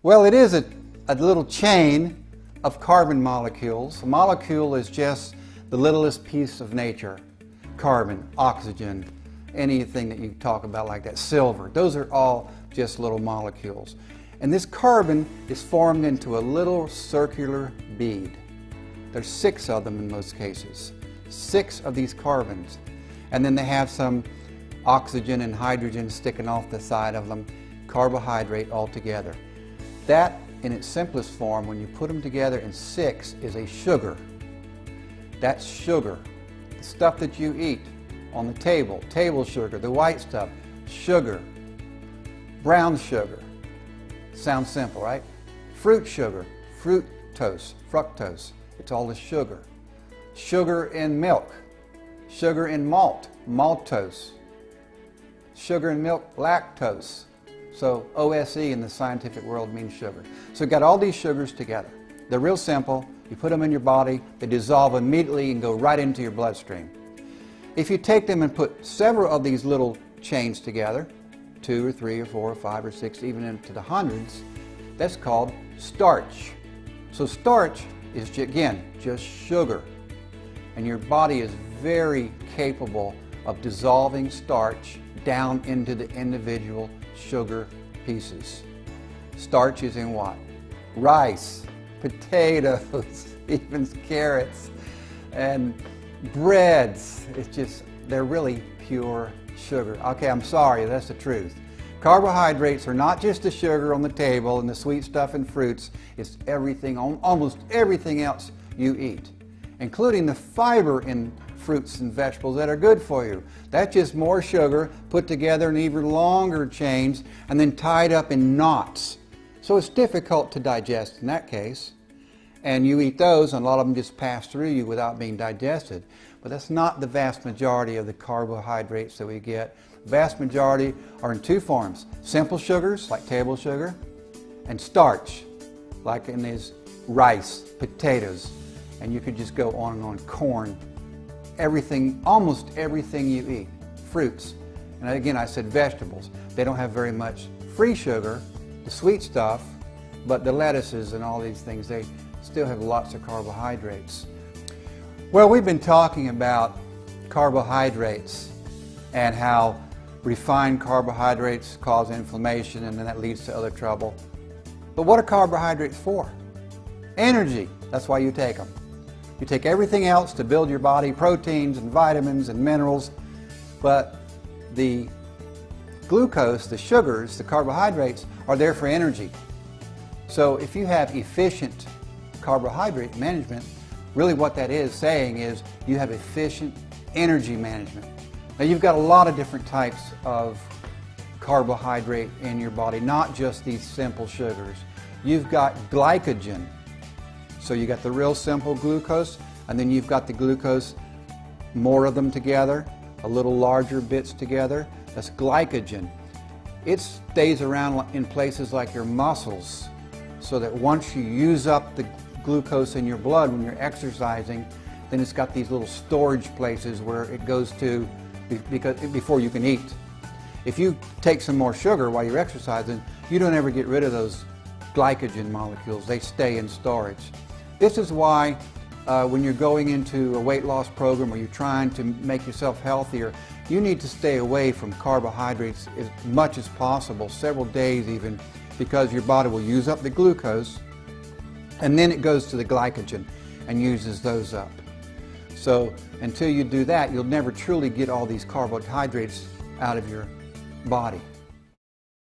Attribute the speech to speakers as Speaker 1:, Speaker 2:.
Speaker 1: Well, it is a little chain of carbon molecules. A molecule is just the littlest piece of nature. Carbon, oxygen, anything that you talk about like that, silver, those are all just little molecules. And this carbon is formed into a little circular bead. There's 6 of them in most cases. 6 of these carbons. And then they have some oxygen and hydrogen sticking off the side of them, carbohydrate altogether. That, in its simplest form, when you put them together in 6, is a sugar. That's sugar. The stuff that you eat on the table sugar, the white stuff, sugar. Brown sugar. Sounds simple, right? Fruit sugar, fructose. It's all the sugar. Sugar in milk. Sugar in malt, maltose. Sugar in milk, lactose. So OSE in the scientific world means sugar. So you've got all these sugars together. They're real simple. You put them in your body, they dissolve immediately and go right into your bloodstream. If you take them and put several of these little chains together, 2 or 3 or 4 or 5 or 6, even into the hundreds, that's called starch. So starch is, again, just sugar. And your body is very capable of dissolving starch down into the individual sugar pieces. Starch is in what? Rice, potatoes, even carrots, and breads. It's just, they're really pure sugar. Okay, I'm sorry, that's the truth. Carbohydrates are not just the sugar on the table and the sweet stuff in fruits. It's everything, almost everything else you eat, including the fiber in fruits and vegetables that are good for you. That's just more sugar put together in even longer chains and then tied up in knots. So it's difficult to digest in that case. And you eat those and a lot of them just pass through you without being digested. But that's not the vast majority of the carbohydrates that we get. The vast majority are in 2 forms. Simple sugars, like table sugar, and starch, like in these rice, potatoes, and you could just go on and on, corn, everything, almost everything you eat, fruits. And again, I said vegetables. They don't have very much free sugar, the sweet stuff, but the lettuces and all these things, they still have lots of carbohydrates. Well, we've been talking about carbohydrates and how refined carbohydrates cause inflammation and then that leads to other trouble. But what are carbohydrates for? Energy. That's why you take them. You take everything else to build your body, proteins and vitamins and minerals, but the glucose, the sugars, the carbohydrates are there for energy. So if you have efficient carbohydrate management, really what that is saying is you have efficient energy management. Now you've got a lot of different types of carbohydrate in your body, not just these simple sugars. You've got glycogen. So you got the real simple glucose, and then you've got the glucose, more of them together, a little larger bits together. That's glycogen. It stays around in places like your muscles, so that once you use up the glucose in your blood when you're exercising, then it's got these little storage places where it goes to before you can eat. If you take some more sugar while you're exercising, you don't ever get rid of those glycogen molecules. They stay in storage. This is why when you're going into a weight loss program or you're trying to make yourself healthier, you need to stay away from carbohydrates as much as possible, several days even, because your body will use up the glucose and then it goes to the glycogen and uses those up. So until you do that, you'll never truly get all these carbohydrates out of your body.